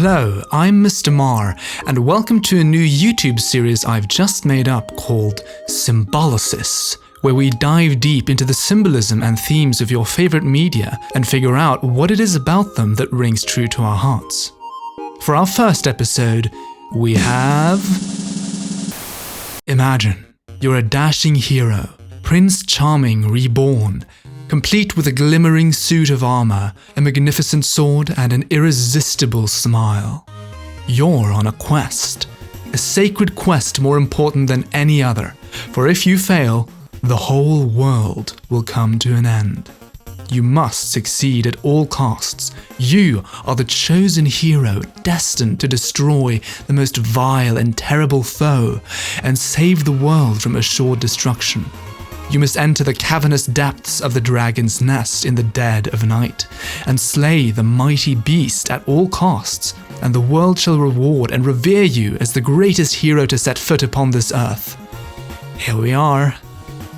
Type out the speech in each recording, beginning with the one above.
Hello, I'm Mr. Mar, and welcome to a new YouTube series I've just made up called Symbolicis, where we dive deep into the symbolism and themes of your favorite media and figure out what it is about them that rings true to our hearts. For our first episode, we have... Imagine you're a dashing hero, Prince Charming reborn, complete with a glimmering suit of armor, a magnificent sword, and an irresistible smile. You're on a quest, a sacred quest more important than any other, for if you fail, the whole world will come to an end. You must succeed at all costs. You are the chosen hero destined to destroy the most vile and terrible foe and save the world from assured destruction. You must enter the cavernous depths of the dragon's nest in the dead of night, and slay the mighty beast at all costs, and the world shall reward and revere you as the greatest hero to set foot upon this earth. Here we are.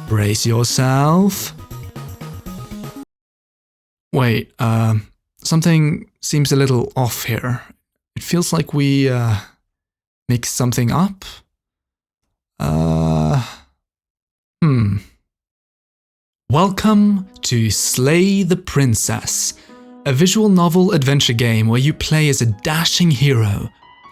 Brace yourself. Wait, something seems a little off here. It feels like we, mixed something up? Welcome to Slay the Princess, a visual novel adventure game where you play as a dashing hero,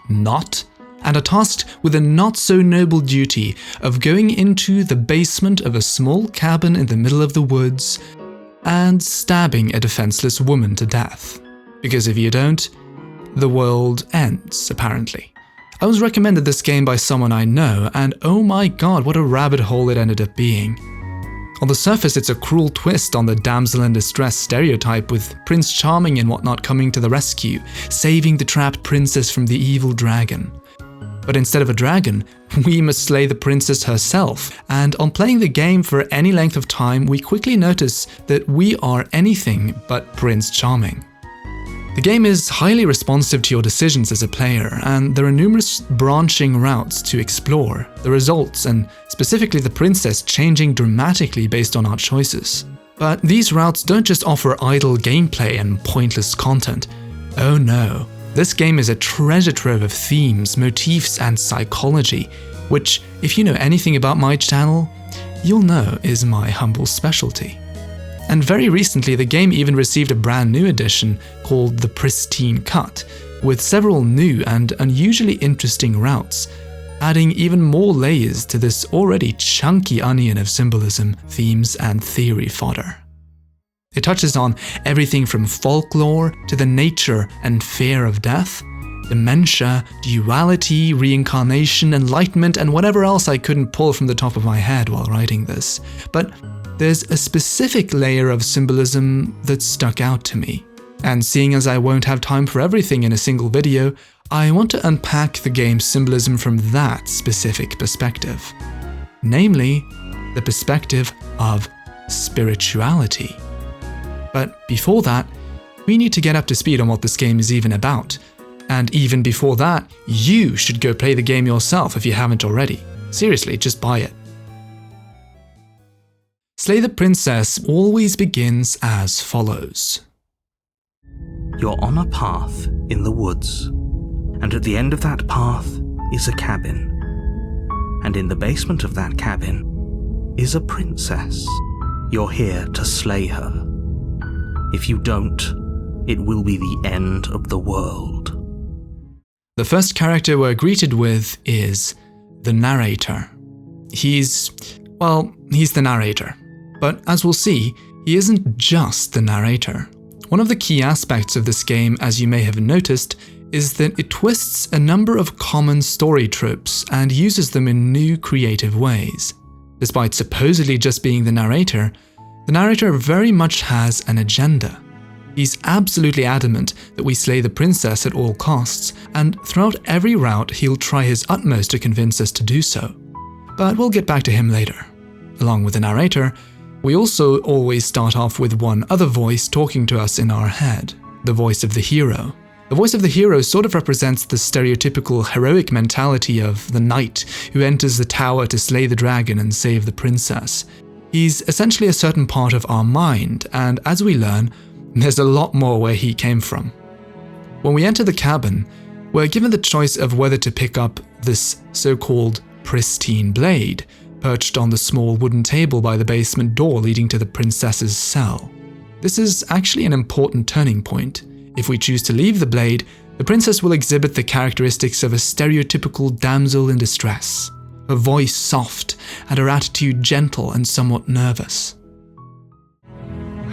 and are tasked with a not-so-noble duty of going into the basement of a small cabin in the middle of the woods and stabbing a defenseless woman to death. Because if you don't, the world ends, apparently. I was recommended this game by someone I know, and oh my god, what a rabbit hole it ended up being. On the surface, it's a cruel twist on the damsel in distress stereotype, with Prince Charming and whatnot coming to the rescue, saving the trapped princess from the evil dragon. But instead of a dragon, we must slay the princess herself, and on playing the game for any length of time, we quickly notice that we are anything but Prince Charming. The game is highly responsive to your decisions as a player, and there are numerous branching routes to explore, the results and specifically the princess changing dramatically based on our choices. But these routes don't just offer idle gameplay and pointless content. Oh no, this game is a treasure trove of themes, motifs and psychology, which, if you know anything about my channel, you'll know is my humble specialty. And very recently, the game even received a brand new edition called the Pristine Cut, with several new and unusually interesting routes, adding even more layers to this already chunky onion of symbolism, themes, and theory fodder. It touches on everything from folklore to the nature and fear of death, dementia, duality, reincarnation, enlightenment, and whatever else I couldn't pull from the top of my head while writing this. But there's a specific layer of symbolism that stuck out to me. And seeing as I won't have time for everything in a single video, I want to unpack the game's symbolism from that specific perspective. Namely, the perspective of spirituality. But before that, we need to get up to speed on what this game is even about. And even before that, you should go play the game yourself if you haven't already. Seriously, just buy it. Slay the Princess always begins as follows. You're on a path in the woods, and at the end of that path is a cabin. And in the basement of that cabin is a princess. You're here to slay her. If you don't, it will be the end of the world. The first character we're greeted with is the narrator. He's the narrator. But as we'll see, he isn't just the narrator. One of the key aspects of this game, as you may have noticed, is that it twists a number of common story tropes and uses them in new creative ways. Despite supposedly just being the narrator very much has an agenda. He's absolutely adamant that we slay the princess at all costs, and throughout every route he'll try his utmost to convince us to do so. But we'll get back to him later. Along with the narrator, we also always start off with one other voice talking to us in our head, the voice of the hero. The voice of the hero sort of represents the stereotypical heroic mentality of the knight who enters the tower to slay the dragon and save the princess. He's essentially a certain part of our mind, and as we learn, there's a lot more where he came from. When we enter the cabin, we're given the choice of whether to pick up this so-called pristine blade, perched on the small wooden table by the basement door leading to the princess's cell. This is actually an important turning point. If we choose to leave the blade, the princess will exhibit the characteristics of a stereotypical damsel in distress, her voice soft and her attitude gentle and somewhat nervous.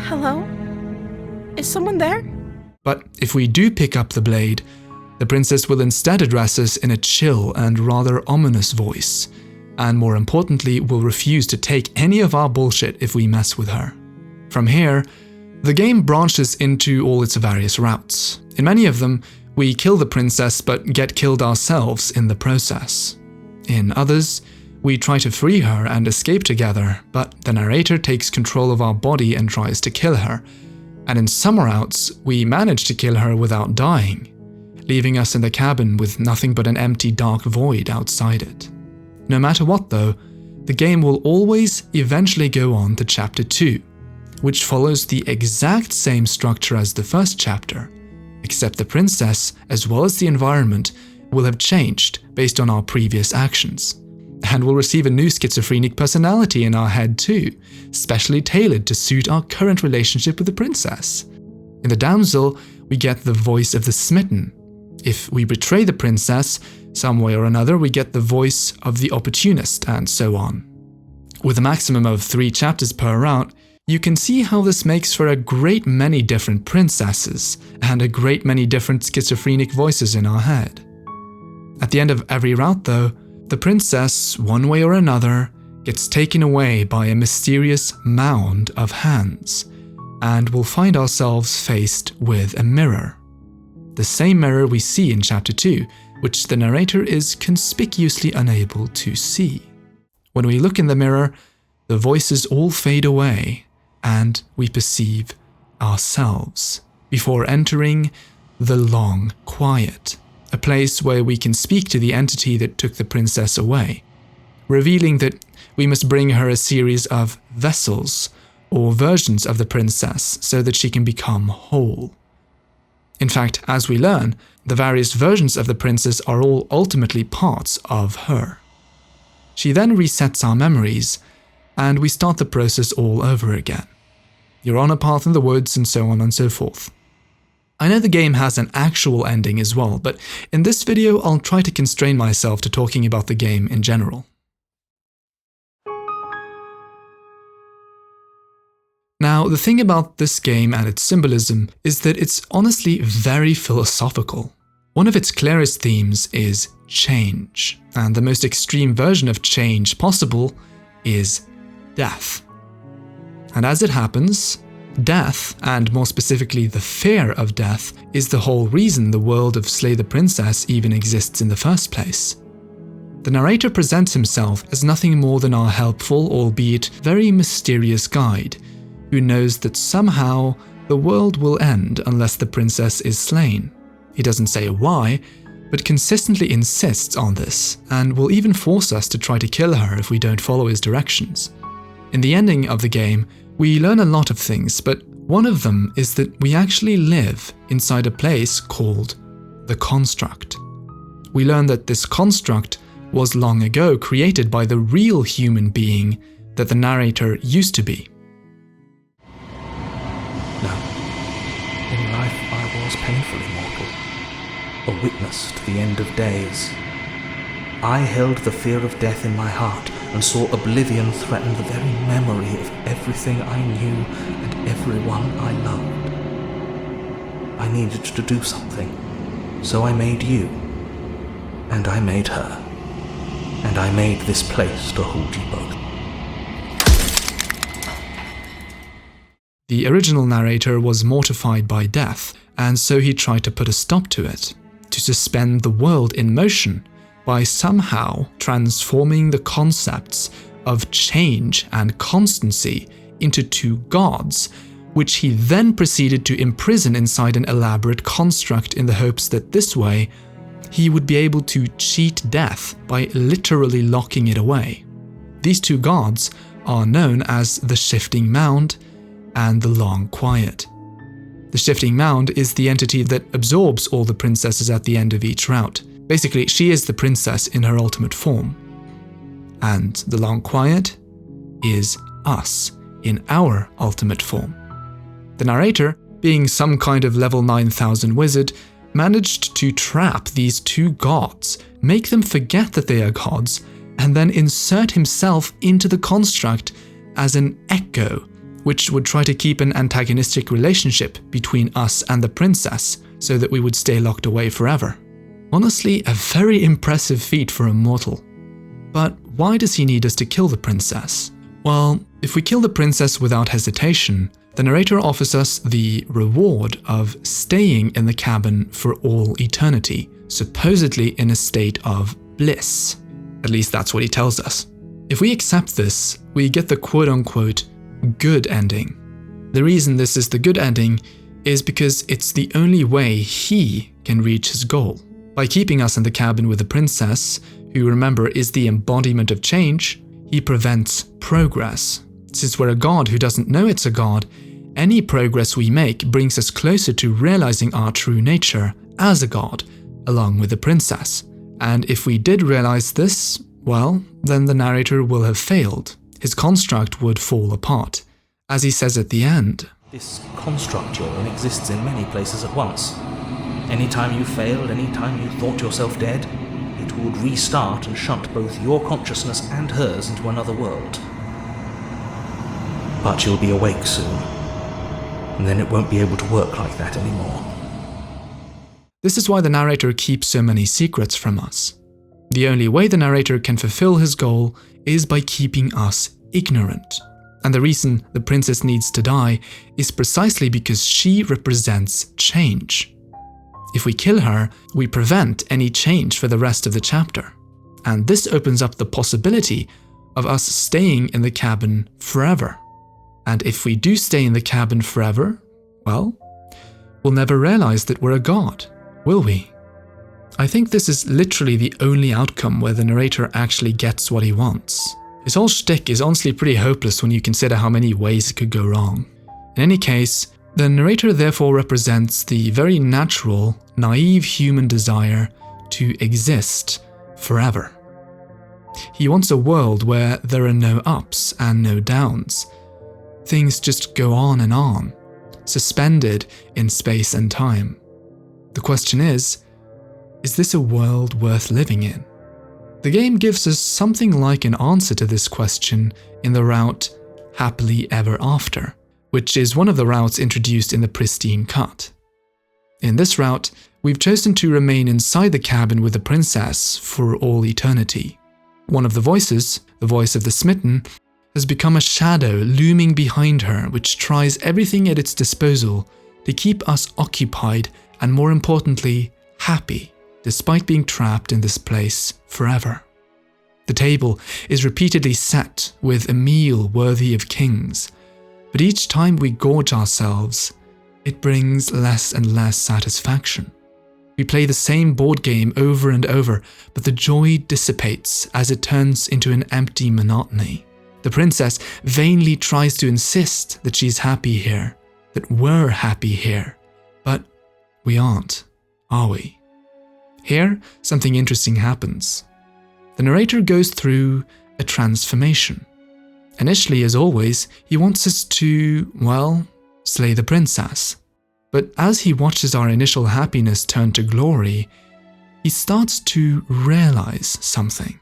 Hello? Is someone there? But if we do pick up the blade, the princess will instead address us in a chill and rather ominous voice, and more importantly, will refuse to take any of our bullshit if we mess with her. From here, the game branches into all its various routes. In many of them, we kill the princess but get killed ourselves in the process. In others, we try to free her and escape together, but the narrator takes control of our body and tries to kill her. And in some routes, we manage to kill her without dying, leaving us in the cabin with nothing but an empty dark void outside it. No matter what though, the game will always eventually go on to Chapter 2, which follows the exact same structure as the first chapter, except the princess, as well as the environment, will have changed based on our previous actions, and will receive a new schizophrenic personality in our head too, specially tailored to suit our current relationship with the princess. In the damsel, we get the voice of the smitten. If we betray the princess, some way or another, we get the voice of the opportunist, and so on. With a maximum of 3 chapters per route, you can see how this makes for a great many different princesses, and a great many different schizophrenic voices in our head. At the end of every route though, the princess, one way or another, gets taken away by a mysterious mound of hands, and we'll find ourselves faced with a mirror. The same mirror we see in Chapter 2, which the narrator is conspicuously unable to see. When we look in the mirror, the voices all fade away, and we perceive ourselves, before entering the long quiet, a place where we can speak to the entity that took the princess away, revealing that we must bring her a series of vessels or versions of the princess so that she can become whole. In fact, as we learn, the various versions of the princess are all ultimately parts of her. She then resets our memories, and we start the process all over again. You're on a path in the woods, and so on and so forth. I know the game has an actual ending as well, but in this video I'll try to constrain myself to talking about the game in general. Now, the thing about this game and its symbolism is that it's honestly very philosophical. One of its clearest themes is change, and the most extreme version of change possible is death. And as it happens, death, and more specifically the fear of death, is the whole reason the world of Slay the Princess even exists in the first place. The narrator presents himself as nothing more than our helpful, albeit very mysterious guide, who knows that somehow the world will end unless the princess is slain. He doesn't say why, but consistently insists on this, and will even force us to try to kill her if we don't follow his directions. In the ending of the game, we learn a lot of things, but one of them is that we actually live inside a place called the Construct. We learn that this construct was long ago created by the real human being that the narrator used to be. No. In life I was painfully mortal, a witness to the end of days. I held the fear of death in my heart and saw oblivion threaten the very memory of everything I knew and everyone I loved. I needed to do something, so I made you, and I made her, and I made this place to hold you both. The original narrator was mortified by death, and so he tried to put a stop to it, to suspend the world in motion by somehow transforming the concepts of change and constancy into 2 gods, which he then proceeded to imprison inside an elaborate construct in the hopes that this way he would be able to cheat death by literally locking it away. These 2 gods are known as the Shifting Mound and the Long Quiet. The shifting mound is the entity that absorbs all the princesses at the end of each route. Basically, she is the princess in her ultimate form. And the long quiet is us in our ultimate form. The narrator, being some kind of level 9000 wizard, managed to trap these two gods, make them forget that they are gods, and then insert himself into the construct as an echo, which would try to keep an antagonistic relationship between us and the princess so that we would stay locked away forever. Honestly, a very impressive feat for a mortal. But why does he need us to kill the princess? Well, if we kill the princess without hesitation, the narrator offers us the reward of staying in the cabin for all eternity, supposedly in a state of bliss. At least that's what he tells us. If we accept this, we get the quote-unquote good ending. The reason this is the good ending is because it's the only way he can reach his goal. By keeping us in the cabin with the princess, who remember is the embodiment of change, he prevents progress. Since we're a god who doesn't know it's a god, any progress we make brings us closer to realizing our true nature as a god, along with the princess. And if we did realize this, well, then the narrator will have failed. His construct would fall apart. As he says at the end, This construct you're in exists in many places at once. Anytime you failed, anytime you thought yourself dead, it would restart and shunt both your consciousness and hers into another world. But you'll be awake soon, and then it won't be able to work like that anymore. This is why the narrator keeps so many secrets from us. The only way the narrator can fulfill his goal is by keeping us ignorant. And the reason the princess needs to die is precisely because she represents change. If we kill her, we prevent any change for the rest of the chapter. And this opens up the possibility of us staying in the cabin forever. And if we do stay in the cabin forever, well, we'll never realize that we're a god, will we? I think this is literally the only outcome where the narrator actually gets what he wants. His whole shtick is honestly pretty hopeless when you consider how many ways it could go wrong. In any case, the narrator therefore represents the very natural, naive human desire to exist forever. He wants a world where there are no ups and no downs. Things just go on, suspended in space and time. The question is this a world worth living in? The game gives us something like an answer to this question in the route Happily Ever After, which is one of the routes introduced in the Pristine Cut. In this route, we've chosen to remain inside the cabin with the princess for all eternity. One of the voices, the voice of the smitten, has become a shadow looming behind her which tries everything at its disposal to keep us occupied and, more importantly, happy, despite being trapped in this place forever. The table is repeatedly set with a meal worthy of kings, but each time we gorge ourselves, it brings less and less satisfaction. We play the same board game over and over, but the joy dissipates as it turns into an empty monotony. The princess vainly tries to insist that she's happy here, that we're happy here, but we aren't, are we? Here, something interesting happens. The narrator goes through a transformation. Initially, as always, he wants us to, well, slay the princess. But as he watches our initial happiness turn to glory, he starts to realize something.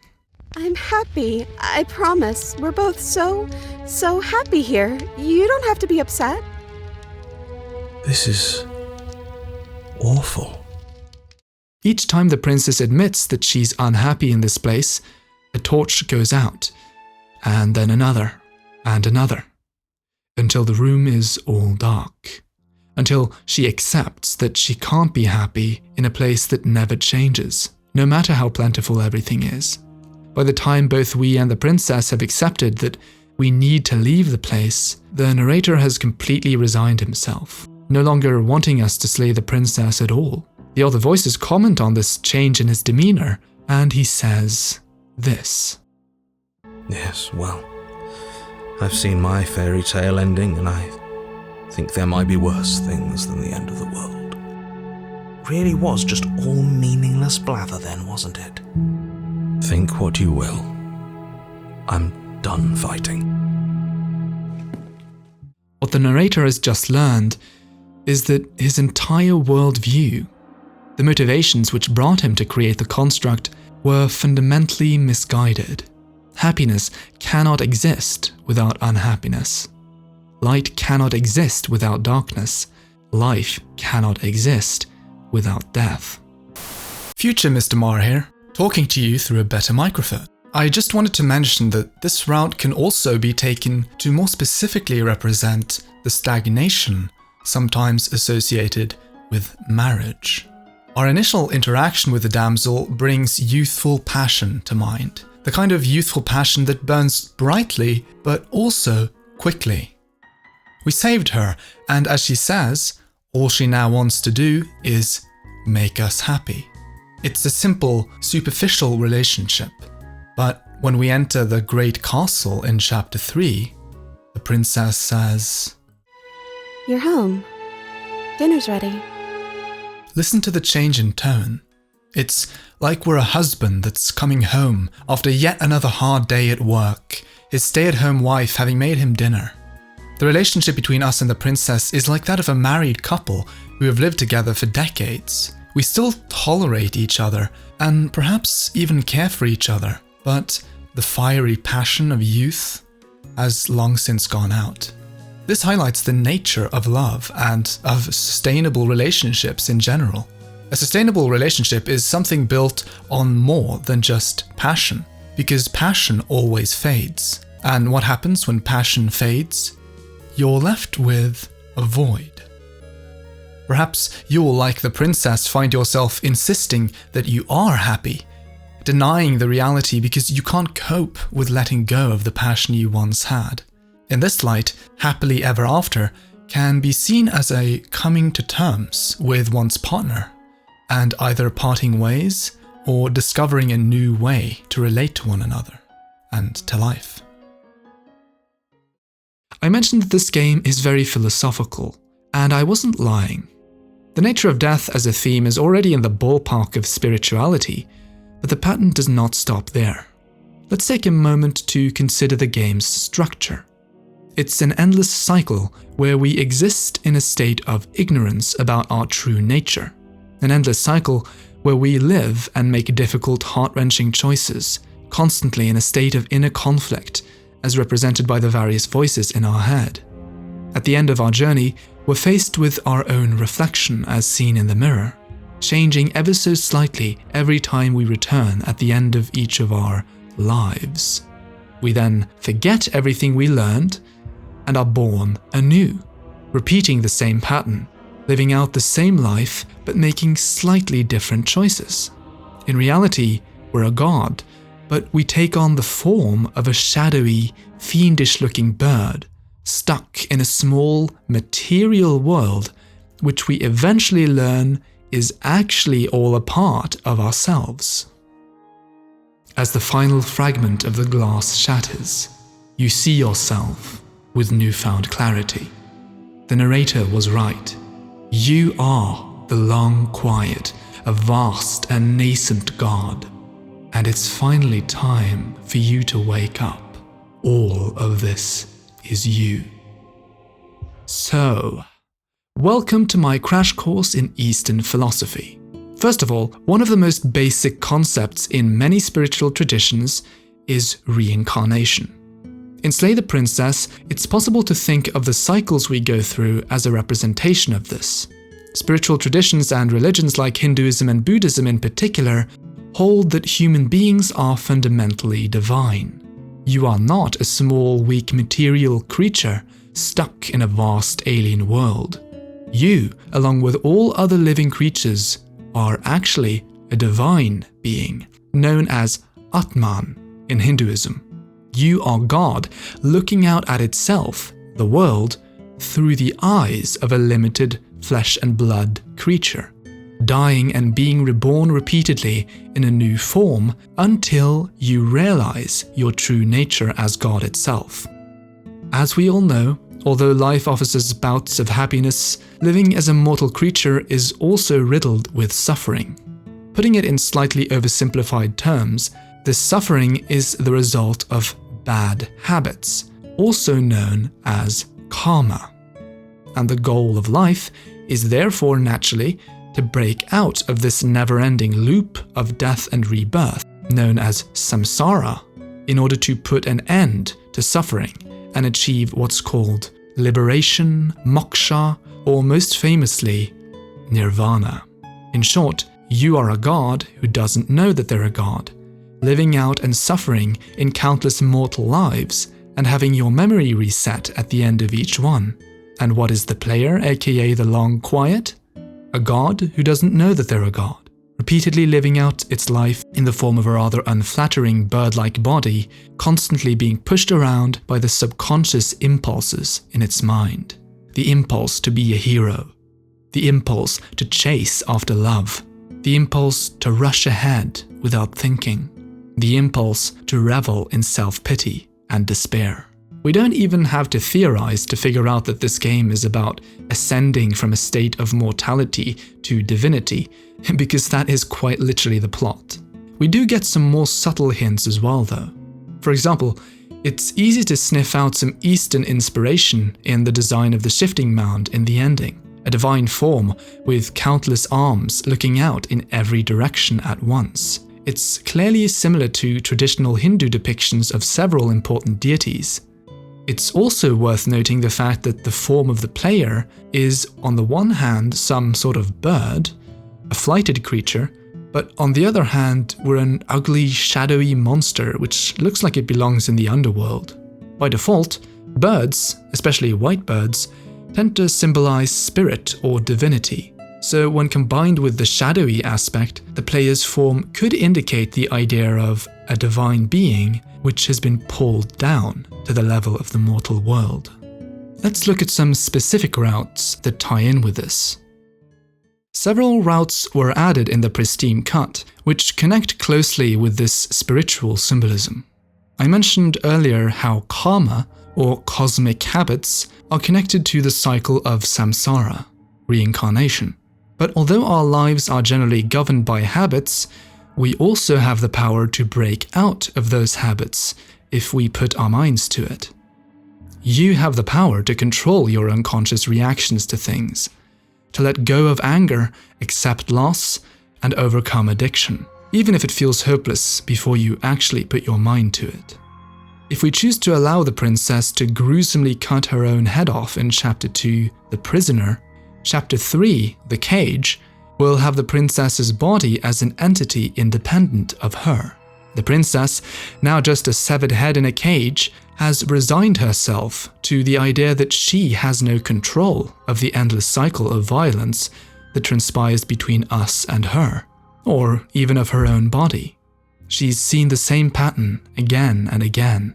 I'm happy. I promise. We're both so happy here. You don't have to be upset. This is awful. Each time the princess admits that she's unhappy in this place, a torch goes out, and then another, and another, until the room is all dark, until she accepts that she can't be happy in a place that never changes, no matter how plentiful everything is. By the time both we and the princess have accepted that we need to leave the place, the narrator has completely resigned himself, no longer wanting us to slay the princess at all. The other voices comment on this change in his demeanor, and he says this. Yes, well, I've seen my fairy tale ending, and I think there might be worse things than the end of the world. Really was just all meaningless blather then, wasn't it? Think what you will. I'm done fighting. What the narrator has just learned is that his entire worldview, the motivations which brought him to create the construct, were fundamentally misguided. Happiness cannot exist without unhappiness. Light cannot exist without darkness. Life cannot exist without death. Future Mr. Marr here, talking to you through a better microphone. I just wanted to mention that this route can also be taken to more specifically represent the stagnation sometimes associated with marriage. Our initial interaction with the damsel brings youthful passion to mind, the kind of youthful passion that burns brightly but also quickly. We saved her, and as she says, all she now wants to do is make us happy. It's a simple, superficial relationship. But when we enter the great castle in chapter 3, the princess says, You're home. Dinner's ready. Listen to the change in tone. It's like we're a husband that's coming home after yet another hard day at work, his stay-at-home wife having made him dinner. The relationship between us and the princess is like that of a married couple who have lived together for decades. We still tolerate each other and perhaps even care for each other. But the fiery passion of youth has long since gone out. This highlights the nature of love and of sustainable relationships in general. A sustainable relationship is something built on more than just passion, because passion always fades. And what happens when passion fades? You're left with a void. Perhaps you'll, like the princess, find yourself insisting that you are happy, denying the reality because you can't cope with letting go of the passion you once had. In this light, happily ever after can be seen as a coming to terms with one's partner, and either parting ways or discovering a new way to relate to one another and to life. I mentioned that this game is very philosophical, and I wasn't lying. The nature of death as a theme is already in the ballpark of spirituality, but the pattern does not stop there. Let's take a moment to consider the game's structure. It's an endless cycle where we exist in a state of ignorance about our true nature. An endless cycle where we live and make difficult, heart-wrenching choices, constantly in a state of inner conflict, as represented by the various voices in our head. At the end of our journey, we're faced with our own reflection as seen in the mirror, changing ever so slightly every time we return at the end of each of our lives. We then forget everything we learned and are born anew, repeating the same pattern, living out the same life but making slightly different choices. In reality, we're a god, but we take on the form of a shadowy, fiendish-looking bird, stuck in a small, material world which we eventually learn is actually all a part of ourselves. As the final fragment of the glass shatters, you see yourself with newfound clarity. The narrator was right. You are the long quiet, a vast and nascent god, and it's finally time for you to wake up. All of this is you. So, welcome to my crash course in Eastern philosophy. First of all, one of the most basic concepts in many spiritual traditions is reincarnation. In Slay the Princess, it's possible to think of the cycles we go through as a representation of this. Spiritual traditions and religions like Hinduism and Buddhism in particular hold that human beings are fundamentally divine. You are not a small, weak material creature stuck in a vast alien world. You, along with all other living creatures, are actually a divine being, known as Atman in Hinduism. You are God looking out at itself, the world, through the eyes of a limited flesh and blood creature, dying and being reborn repeatedly in a new form until you realize your true nature as God itself. As we all know, Although life offers us bouts of happiness, living as a mortal creature is also riddled with suffering. Putting it in slightly oversimplified terms, this suffering is the result of bad habits, also known as karma. And the goal of life is therefore naturally to break out of this never-ending loop of death and rebirth, known as samsara, in order to put an end to suffering and achieve what's called liberation, moksha, or most famously, nirvana. In short, you are a god who doesn't know that they're a god, living out and suffering in countless mortal lives and having your memory reset at the end of each one. And what is the player, aka the long quiet? A god who doesn't know that they're a god, repeatedly living out its life in the form of a rather unflattering bird-like body, constantly being pushed around by the subconscious impulses in its mind. The impulse to be a hero, the impulse to chase after love, the impulse to rush ahead without thinking, the impulse to revel in self-pity and despair. We don't even have to theorize to figure out that this game is about ascending from a state of mortality to divinity, because that is quite literally the plot. We do get some more subtle hints as well though. For example, it's easy to sniff out some Eastern inspiration in the design of the shifting mound in the ending, a divine form with countless arms looking out in every direction at once. It's clearly similar to traditional Hindu depictions of several important deities. It's also worth noting the fact that the form of the player is, on the one hand, some sort of bird, a flighted creature, but on the other hand, we're an ugly, shadowy monster which looks like it belongs in the underworld. By default, birds, especially white birds, tend to symbolize spirit or divinity. So when combined with the shadowy aspect, the player's form could indicate the idea of a divine being which has been pulled down to the level of the mortal world. Let's look at some specific routes that tie in with this. Several routes were added in the Pristine Cut, which connect closely with this spiritual symbolism. I mentioned earlier how karma, or cosmic habits, are connected to the cycle of samsara, reincarnation. But although our lives are generally governed by habits, we also have the power to break out of those habits if we put our minds to it. You have the power to control your unconscious reactions to things, to let go of anger, accept loss, and overcome addiction, even if it feels hopeless before you actually put your mind to it. If we choose to allow the princess to gruesomely cut her own head off in Chapter 2, The Prisoner, Chapter 3, The Cage, will have the princess's body as an entity independent of her. The princess, now just a severed head in a cage, has resigned herself to the idea that she has no control of the endless cycle of violence that transpires between us and her, or even of her own body. She's seen the same pattern again and again.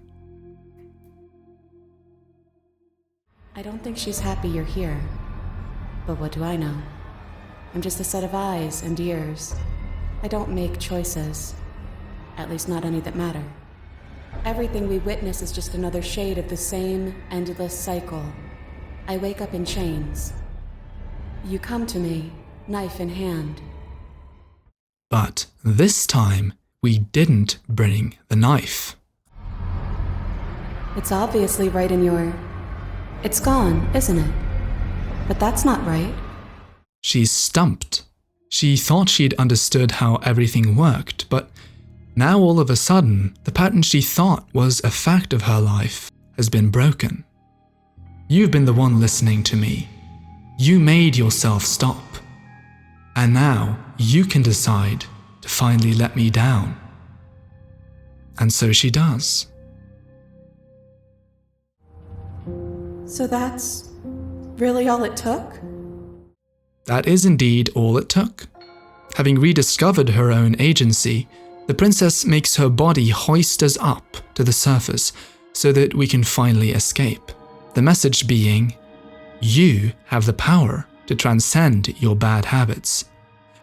I don't think she's happy you're here. But what do I know? I'm just a set of eyes and ears. I don't make choices. At least not any that matter. Everything we witness is just another shade of the same endless cycle. I wake up in chains. You come to me, knife in hand. But this time, we didn't bring the knife. It's obviously right in your... It's gone, isn't it? But that's not right. She's stumped. She thought she'd understood how everything worked, but now all of a sudden, the pattern she thought was a fact of her life has been broken. You've been the one listening to me. You made yourself stop. And now you can decide to finally let me down. And so she does. So that's really all it took? That is indeed all it took. Having rediscovered her own agency, the princess makes her body hoist us up to the surface so that we can finally escape. The message being, you have the power to transcend your bad habits.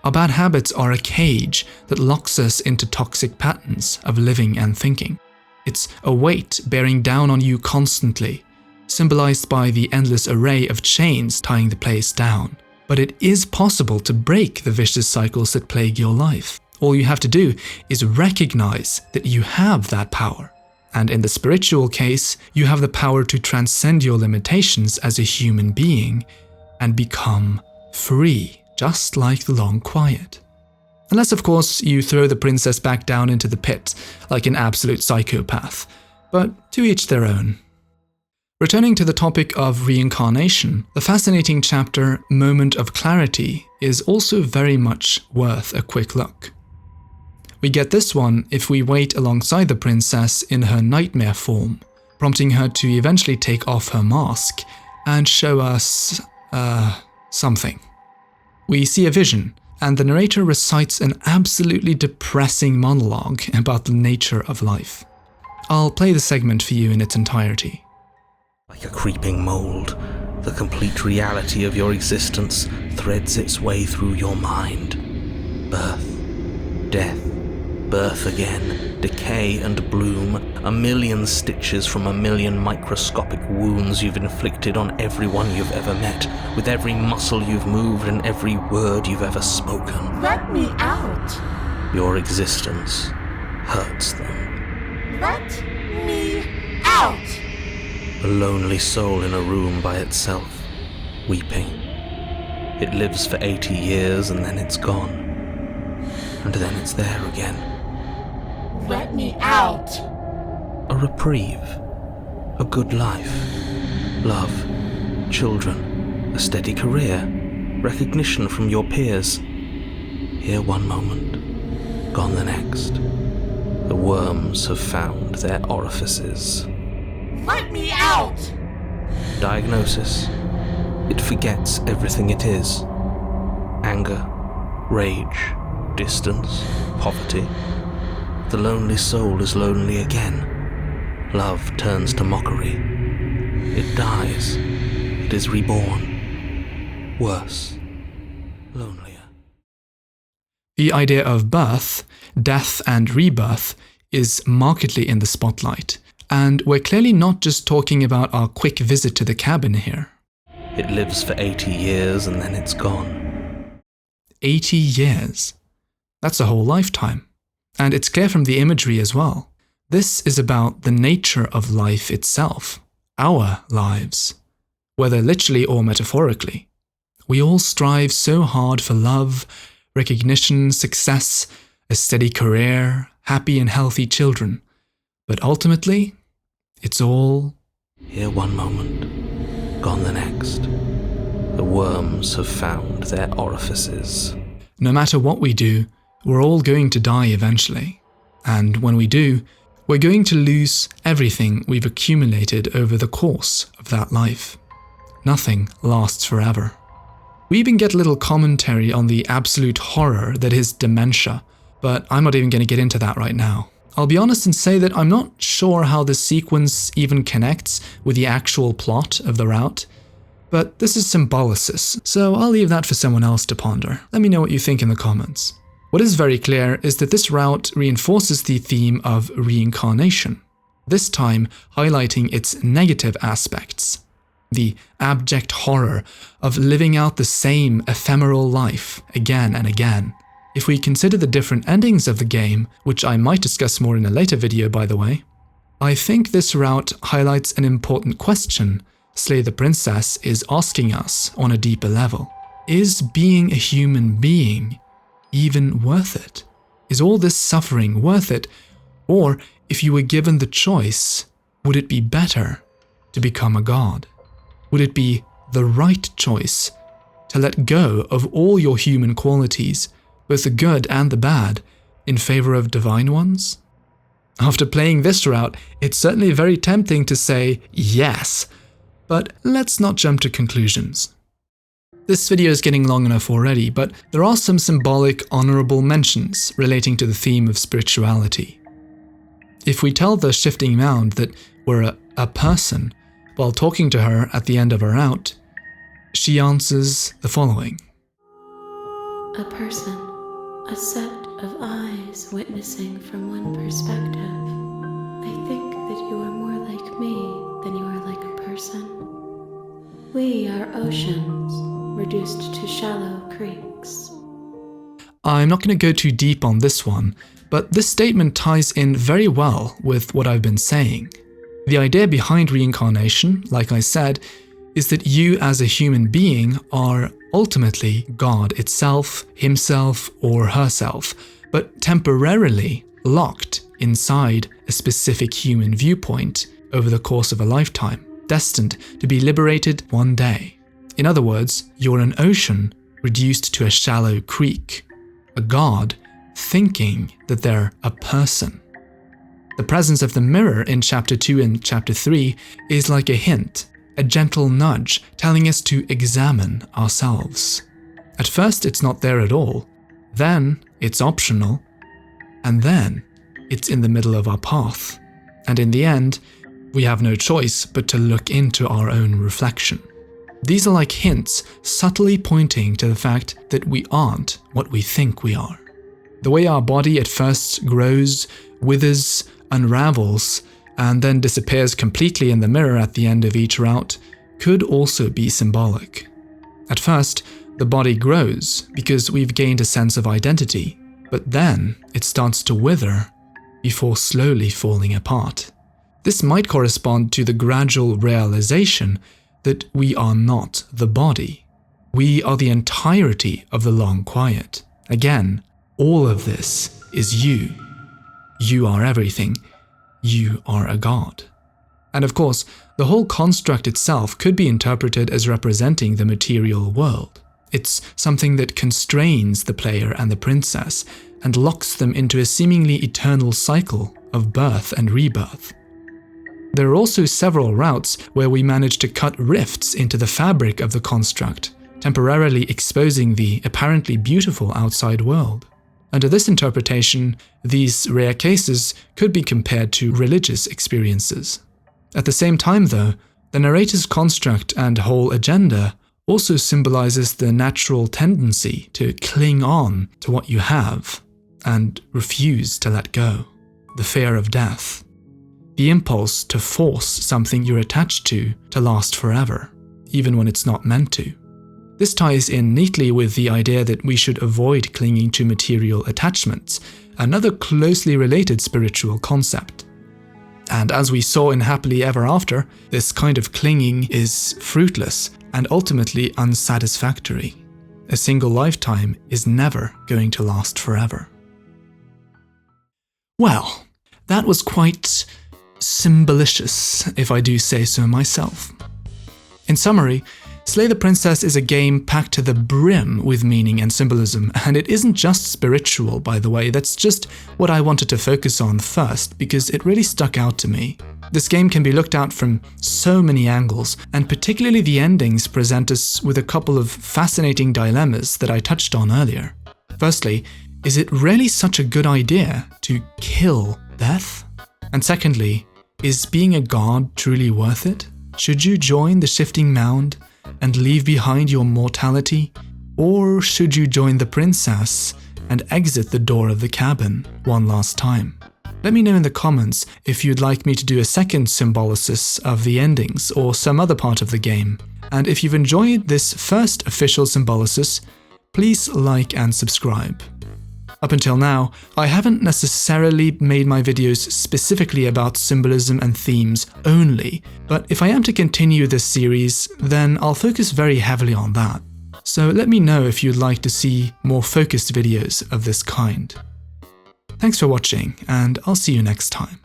Our bad habits are a cage that locks us into toxic patterns of living and thinking. It's a weight bearing down on you constantly, symbolized by the endless array of chains tying the place down. But it is possible to break the vicious cycles that plague your life. All you have to do is recognize that you have that power. And in the spiritual case, you have the power to transcend your limitations as a human being and become free, just like the long quiet. Unless, of course, you throw the princess back down into the pit like an absolute psychopath. But to each their own. Returning to the topic of reincarnation, the fascinating chapter Moment of Clarity is also very much worth a quick look. We get this one if we wait alongside the princess in her nightmare form, prompting her to eventually take off her mask and show us, something. We see a vision, and the narrator recites an absolutely depressing monologue about the nature of life. I'll play the segment for you in its entirety. Like a creeping mold, the complete reality of your existence threads its way through your mind. Birth, death, birth again, decay and bloom, a million stitches from a million microscopic wounds you've inflicted on everyone you've ever met, with every muscle you've moved and every word you've ever spoken. Let me out! Your existence hurts them. Let me out! A lonely soul in a room by itself, weeping. It lives for 80 years and then it's gone. And then it's there again. Let me out! A reprieve. A good life. Love. Children. A steady career. Recognition from your peers. Here one moment, gone the next. The worms have found their orifices. Let me out! Diagnosis. It forgets everything it is. Anger, rage, distance, poverty. The lonely soul is lonely again. Love turns to mockery. It dies. It is reborn. Worse. Lonelier. The idea of birth, death, and rebirth is markedly in the spotlight. And we're clearly not just talking about our quick visit to the cabin here. It lives for 80 years and then it's gone. 80 years. That's a whole lifetime. And it's clear from the imagery as well. This is about the nature of life itself, our lives, whether literally or metaphorically. We all strive so hard for love, recognition, success, a steady career, happy and healthy children. But ultimately, it's all... Here one moment, gone the next. The worms have found their orifices. No matter what we do, we're all going to die eventually. And when we do, we're going to lose everything we've accumulated over the course of that life. Nothing lasts forever. We even get a little commentary on the absolute horror that is dementia, but I'm not even going to get into that right now. I'll be honest and say that I'm not sure how this sequence even connects with the actual plot of the route, but this is symbolicis, so I'll leave that for someone else to ponder. Let me know what you think in the comments. What is very clear is that this route reinforces the theme of reincarnation, this time highlighting its negative aspects, the abject horror of living out the same ephemeral life again and again. If we consider the different endings of the game, which I might discuss more in a later video by the way, I think this route highlights an important question Slay the Princess is asking us on a deeper level. Is being a human being even worth it? Is all this suffering worth it? Or, if you were given the choice, would it be better to become a god? Would it be the right choice to let go of all your human qualities, both the good and the bad, in favor of divine ones? After playing this route, it's certainly very tempting to say yes, but let's not jump to conclusions. This video is getting long enough already, but there are some symbolic honorable mentions relating to the theme of spirituality. If we tell the shifting mound that we're a person while talking to her at the end of her route, she answers the following. A person, a set of eyes witnessing from one perspective. I think that you are more like me than you are like a person. We are oceans, reduced to shallow creeks. I'm not going to go too deep on this one, but this statement ties in very well with what I've been saying. The idea behind reincarnation, like I said, is that you as a human being are ultimately God itself, himself, or herself, but temporarily locked inside a specific human viewpoint over the course of a lifetime, destined to be liberated one day. In other words, you're an ocean reduced to a shallow creek, a god thinking that they're a person. The presence of the mirror in Chapter 2 and Chapter 3 is like a hint, a gentle nudge telling us to examine ourselves. At first it's not there at all, then it's optional, and then it's in the middle of our path. And in the end, we have no choice but to look into our own reflection. These are like hints subtly pointing to the fact that we aren't what we think we are. The way our body at first grows, withers, unravels, and then disappears completely in the mirror at the end of each route could also be symbolic. At first, the body grows because we've gained a sense of identity, but then it starts to wither before slowly falling apart. This might correspond to the gradual realization that we are not the body. We are the entirety of the long quiet. Again, all of this is you. You are everything. You are a god. And of course, the whole construct itself could be interpreted as representing the material world. It's something that constrains the player and the princess and locks them into a seemingly eternal cycle of birth and rebirth. There are also several routes where we manage to cut rifts into the fabric of the construct, temporarily exposing the apparently beautiful outside world. Under this interpretation, these rare cases could be compared to religious experiences. At the same time, though, the narrator's construct and whole agenda also symbolizes the natural tendency to cling on to what you have and refuse to let go, the fear of death, the impulse to force something you're attached to last forever, even when it's not meant to. This ties in neatly with the idea that we should avoid clinging to material attachments, another closely related spiritual concept. And as we saw in Happily Ever After, this kind of clinging is fruitless and ultimately unsatisfactory. A single lifetime is never going to last forever. Well, that was quite symbolicious, if I do say so myself. In summary, Slay the Princess is a game packed to the brim with meaning and symbolism, and it isn't just spiritual, by the way. That's just what I wanted to focus on first, because it really stuck out to me. This game can be looked at from so many angles, and particularly the endings present us with a couple of fascinating dilemmas that I touched on earlier. Firstly, is it really such a good idea to kill death? And secondly, is being a god truly worth it? Should you join the shifting mound and leave behind your mortality? Or should you join the princess and exit the door of the cabin one last time? Let me know in the comments if you'd like me to do a second symbolisis of the endings or some other part of the game. And if you've enjoyed this first official symbolisis, please like and subscribe. Up until now, I haven't necessarily made my videos specifically about symbolism and themes only, but if I am to continue this series, then I'll focus very heavily on that. So let me know if you'd like to see more focused videos of this kind. Thanks for watching, and I'll see you next time.